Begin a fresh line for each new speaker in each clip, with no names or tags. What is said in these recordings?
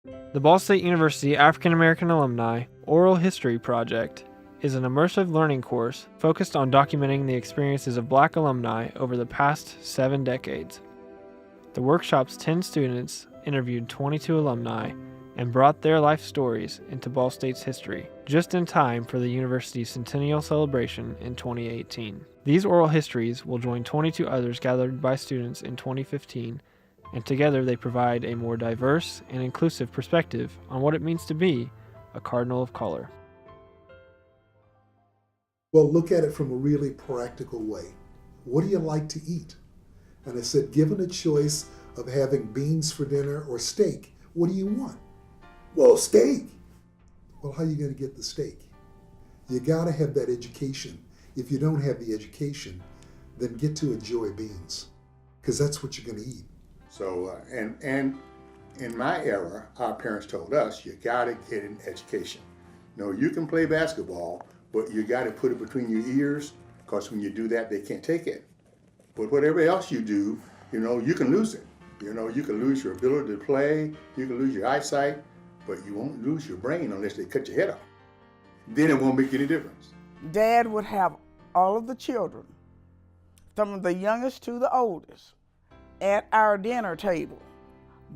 The Ball State University African American Alumni Oral History Project is an immersive learning course focused on documenting the experiences of Black alumni over the past 7 decades. The workshop's 10 students interviewed 22 alumni and brought their life stories into Ball State's history, just in time for the university's centennial celebration in 2018. These oral histories will join 22 others gathered by students in 2015, and together they provide a more diverse and inclusive perspective on what it means to be a Cardinal of color.
Well, look at it from a really practical way. What do you like to eat? And I said, given a choice of having beans for dinner or steak, what do you want? Well, steak. Well, how are you going to get the steak? You got to have that education. If you don't have the education, then get to enjoy beans, because that's what you're going to eat.
So, and in my era, our parents told us, you got to get an education. You know, you can play basketball, but you got to put it between your ears, because when you do that, they can't take it. But whatever else you do, you know, you can lose it. You know, you can lose your ability to play, you can lose your eyesight, but you won't lose your brain unless they cut your head off. Then it won't make any difference.
Dad would have all of the children, from the youngest to the oldest, at our dinner table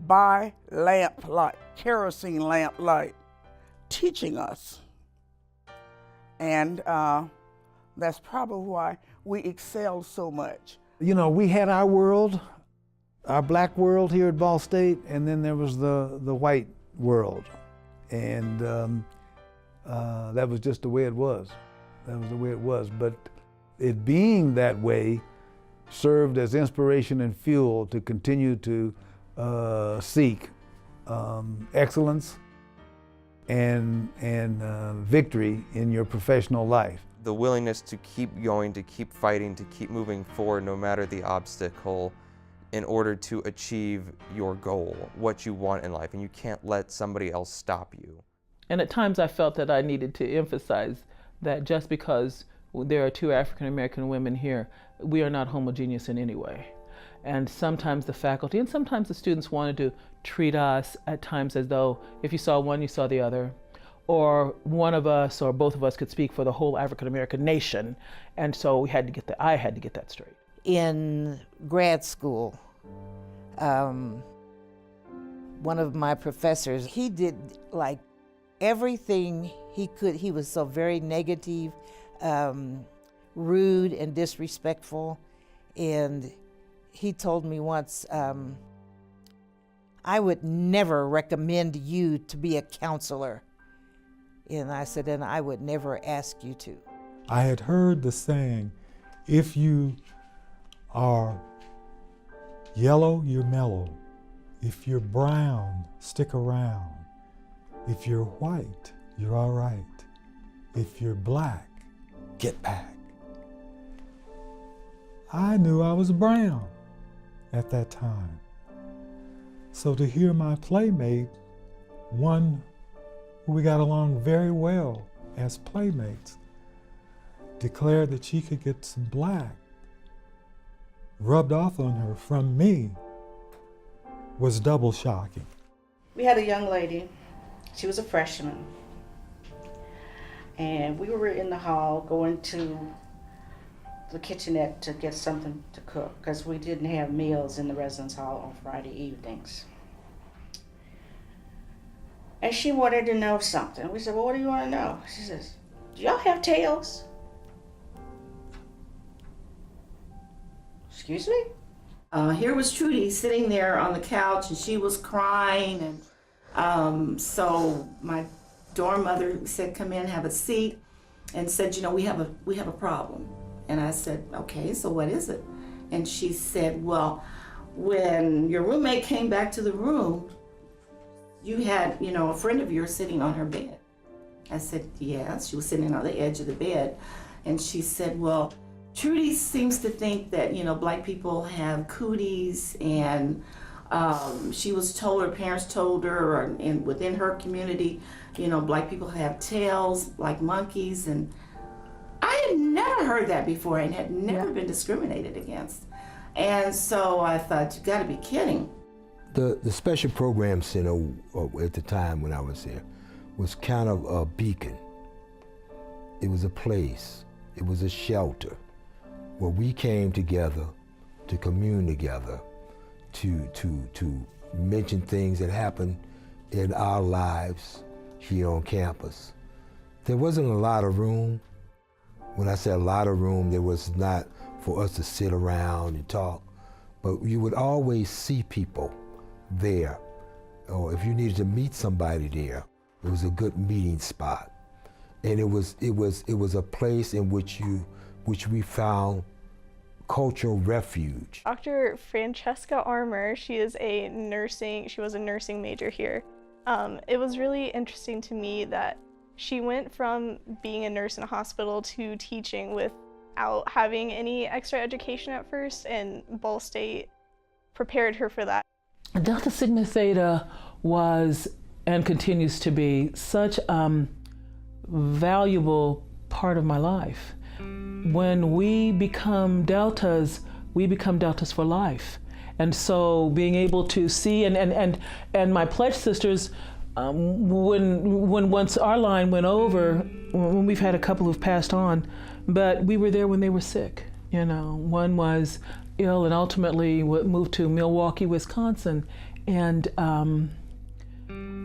by lamplight, kerosene lamplight, teaching us. And that's probably why we excelled so much.
You know, we had our world, our black world here at Ball State, and then there was the white world. And that was just the way it was. That was the way it was. But it being that way served as inspiration and fuel to continue to seek excellence and victory in your professional life.
The willingness to keep going, to keep fighting, to keep moving forward no matter the obstacle in order to achieve your goal, what you want in life, and you can't let somebody else stop you.
And at times I felt that I needed to emphasize that just because there are 2 African American women here, we are not homogeneous in any way. And sometimes the faculty and sometimes the students wanted to treat us at times as though if you saw one, you saw the other, or one of us or both of us could speak for the whole African American nation. And so I had to get that straight.
In grad school, one of my professors, he did like everything he could. He was so very negative, rude and disrespectful. And he told me once, I would never recommend you to be a counselor. And I said, and I would never ask you to.
I had heard the saying, if you are yellow, you're mellow. If you're brown, stick around. If you're white, you're all right. If you're black, get back. I knew I was brown at that time. So to hear my playmate, one who we got along very well as playmates, declare that she could get some black rubbed off on her from me was double shocking.
We had a young lady, she was a freshman, and we were in the hall going to the kitchenette to get something to cook because we didn't have meals in the residence hall on Friday evenings. And she wanted to know something. We said, well, what do you want to know? She says, do y'all have tails? Excuse me?
Here was Trudy sitting there on the couch and she was crying, and so my dorm mother said, come in, have a seat, and said, you know, we have a problem. And I said, okay, so what is it? And she said, well, when your roommate came back to the room, you had, you know, a friend of yours sitting on her bed. I said, yes, she was sitting on the edge of the bed. And she said, well, Trudy seems to think that, you know, black people have cooties, and she was told, her parents told her, and within her community, you know, black people have tails like monkeys. And I had never heard that before and had never been discriminated against. And so I thought, you gotta be kidding.
The Special Program Center at the time when I was there was kind of a beacon. It was a place, it was a shelter where we came together to commune together, to mention things that happened in our lives here on campus. There wasn't a lot of room. When I say a lot of room, there was not for us to sit around and talk, but you would always see people there, or if you needed to meet somebody there, it was a good meeting spot. And it was a place in which we found cultural refuge.
Dr. Francesca Armour, she was a nursing major here. It was really interesting to me that she went from being a nurse in a hospital to teaching without having any extra education at first, and Ball State prepared her for that.
Delta Sigma Theta was and continues to be such a valuable part of my life. When we become Deltas for life. And so being able to see, and my pledge sisters, when once our line went over, when we've had a couple who've passed on, but we were there when they were sick. You know, one was ill and ultimately moved to Milwaukee, Wisconsin, and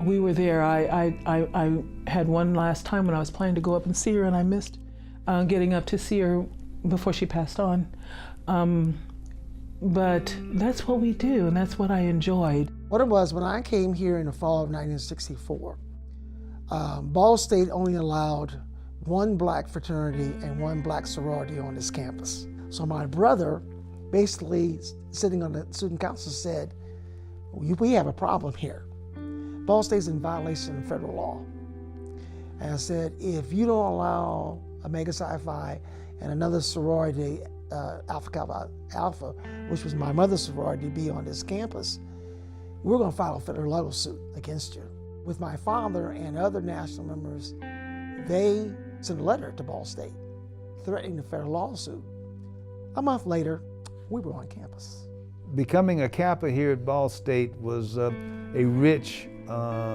we were there. I had one last time when I was planning to go up and see her, and I missed getting up to see her before she passed on. But that's what we do, and that's what I enjoyed.
What it was, when I came here in the fall of 1964, Ball State only allowed one black fraternity and one black sorority on this campus. So my brother, basically sitting on the student council, said, we have a problem here. Ball State's in violation of federal law. And I said, if you don't allow Omega Psi Phi and another sorority, Alpha Kappa Alpha, which was my mother's sorority, to be on this campus, we're going to file a federal lawsuit against you. With my father and other national members, they sent a letter to Ball State threatening the federal lawsuit. A month later, we were on campus.
Becoming a Kappa here at Ball State was a rich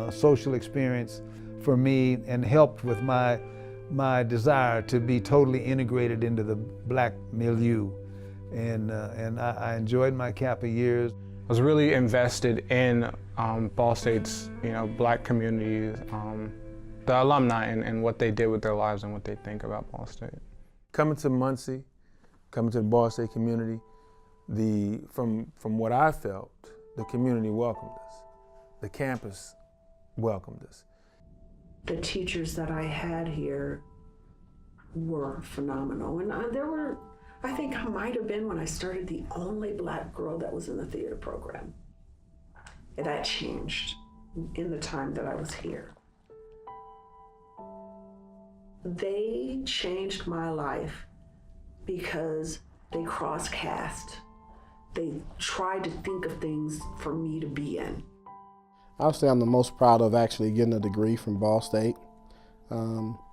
social experience for me, and helped with my desire to be totally integrated into the black milieu. And I enjoyed my Kappa years.
I was really invested in Ball State's, black community, the alumni, and what they did with their lives and what they think about Ball State.
Coming to Muncie, coming to the Ball State community, from what I felt, the community welcomed us. The campus welcomed us.
The teachers that I had here were phenomenal. And I think I might have been, when I started, the only black girl that was in the theater program. And that changed in the time that I was here. They changed my life because they cross-cast. They tried to think of things for me to be in.
Obviously, I'm the most proud of actually getting a degree from Ball State. Following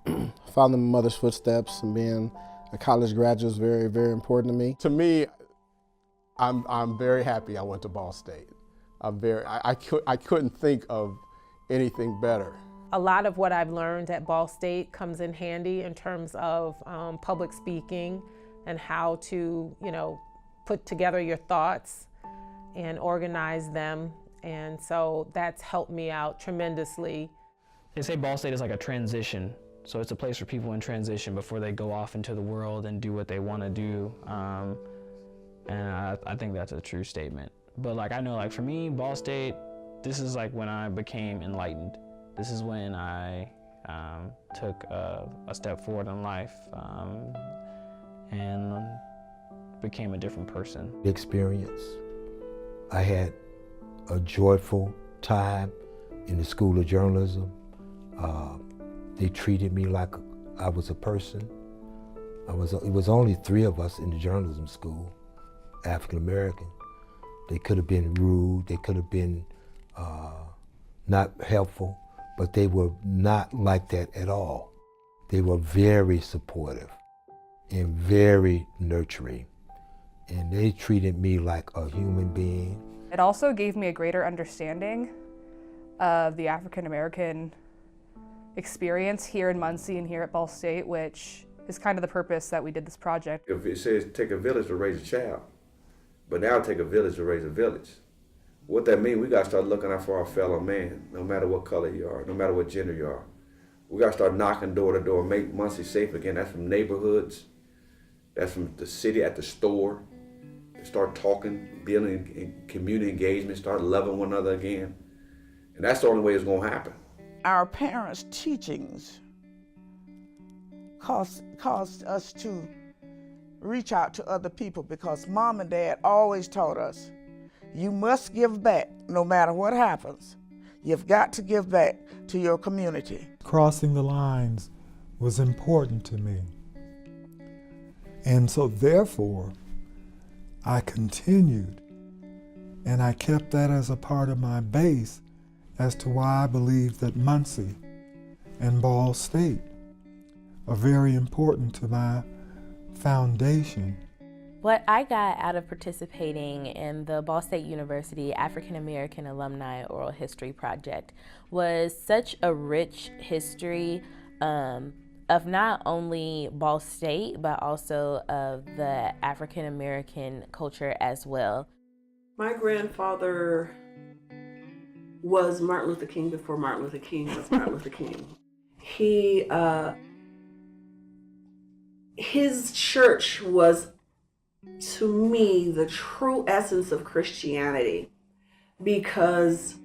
my mother's footsteps and being a college graduate is very, very important to me.
To me, I'm very happy I went to Ball State. I couldn't think of anything better.
A lot of what I've learned at Ball State comes in handy in terms of public speaking and how to, put together your thoughts and organize them. And so that's helped me out tremendously.
They say Ball State is like a transition. So it's a place for people in transition before they go off into the world and do what they want to do. And I think that's a true statement. But I know for me, Ball State, this is when I became enlightened. This is when I took a step forward in life and became a different person.
Experience. I had a joyful time in the School of Journalism. They treated me like I was a person. It was only 3 of us in the journalism school, African American. They could have been rude, they could have been not helpful, but they were not like that at all. They were very supportive and very nurturing. And they treated me like a human being.
It also gave me a greater understanding of the African American experience here in Muncie and here at Ball State, which is kind of the purpose that we did this project.
If it says take a village to raise a child, but now take a village to raise a village. What that means, we got to start looking out for our fellow man, no matter what color you are, no matter what gender you are. We got to start knocking door to door, make Muncie safe again. That's from neighborhoods, that's from the city, at the store. Start talking, building community engagement, start loving one another again. And that's the only way it's going to happen.
Our parents' teachings caused us to reach out to other people, because Mom and Dad always taught us, you must give back no matter what happens. You've got to give back to your community.
Crossing the lines was important to me. And so therefore, I continued, and I kept that as a part of my base as to why I believe that Muncie and Ball State are very important to my foundation.
What I got out of participating in the Ball State University African American Alumni Oral History Project was such a rich history of not only Ball State, but also of the African American culture as well.
My grandfather was Martin Luther King before Martin Luther King was Martin Luther King. His church was, to me, the true essence of Christianity, because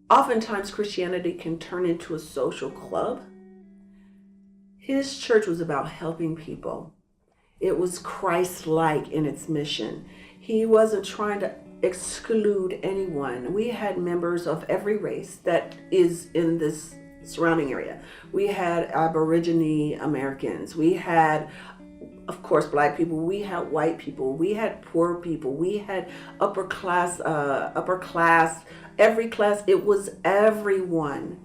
oftentimes Christianity can turn into a social club. His church was about helping people. It was Christ-like in its mission. He wasn't trying to exclude anyone. We had members of every race that is in this surrounding area. We had Aborigine Americans. We had, of course, Black people. We had white people. We had poor people. We had upper class, every class. It was everyone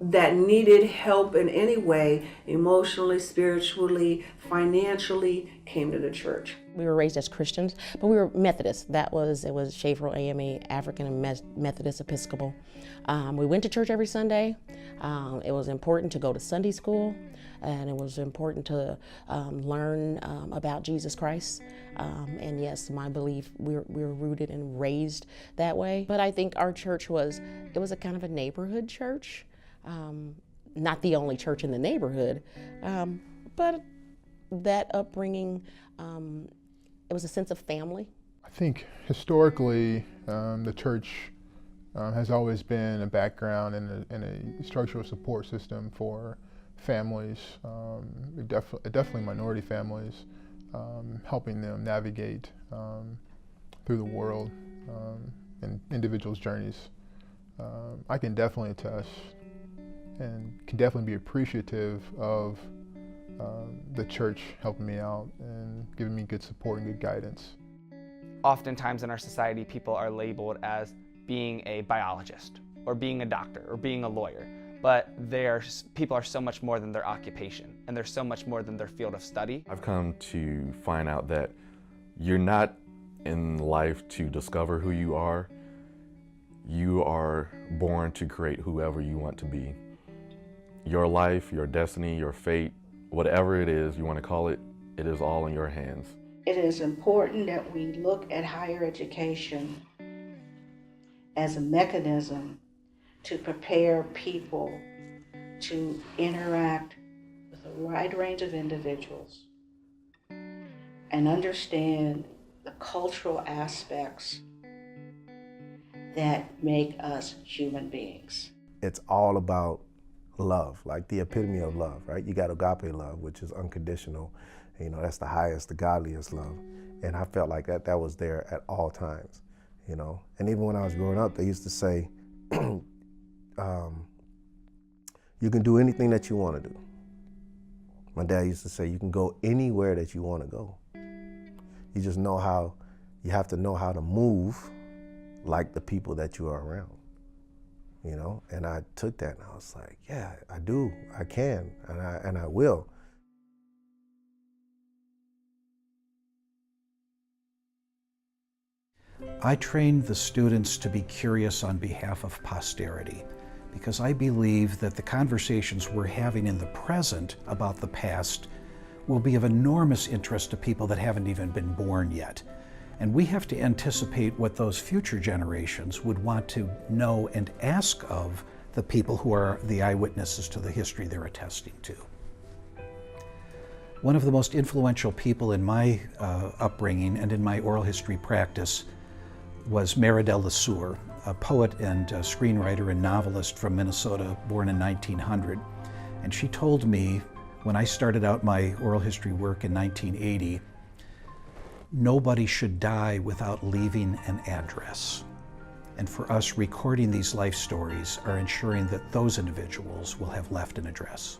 that needed help in any way, emotionally, spiritually, financially, came to the church.
We were raised as Christians, but we were Methodist. It was Schaefer AME, African Methodist Episcopal. We went to church every Sunday. It was important to go to Sunday school, and it was important to learn about Jesus Christ. And yes, my belief, we were rooted and raised that way. But I think our church was a kind of a neighborhood church. Not the only church in the neighborhood, but that upbringing, it was a sense of family.
I think historically, the church has always been a background and a structural support system for families, definitely minority families, helping them navigate through the world and individuals' journeys. I can definitely attest and can definitely be appreciative of the church helping me out and giving me good support and good guidance.
Oftentimes in our society, people are labeled as being a biologist or being a doctor or being a lawyer, but people are so much more than their occupation, and they're so much more than their field of study.
I've come to find out that you're not in life to discover who you are. You are born to create whoever you want to be. Your life, your destiny, your fate, whatever it is you want to call it, it is all in your hands.
It is important that we look at higher education as a mechanism to prepare people to interact with a wide range of individuals and understand the cultural aspects that make us human beings.
It's all about love, like the epitome of love, right? You got agape love, which is unconditional. You know, that's the highest, the godliest love. And I felt like that was there at all times, you know? And even when I was growing up, they used to say, you can do anything that you want to do. My dad used to say, you can go anywhere that you want to go. You just you have to know how to move like the people that you are around. You know, and I took that and I was like, yeah, I do, I can, and I will.
I trained the students to be curious on behalf of posterity, because I believe that the conversations we're having in the present about the past will be of enormous interest to people that haven't even been born yet. And we have to anticipate what those future generations would want to know and ask of the people who are the eyewitnesses to the history they're attesting to. One of the most influential people in my upbringing and in my oral history practice was Meridel LeSueur, a poet and a screenwriter and novelist from Minnesota, born in 1900. And she told me, when I started out my oral history work in 1980, nobody should die without leaving an address. And for us, recording these life stories are ensuring that those individuals will have left an address.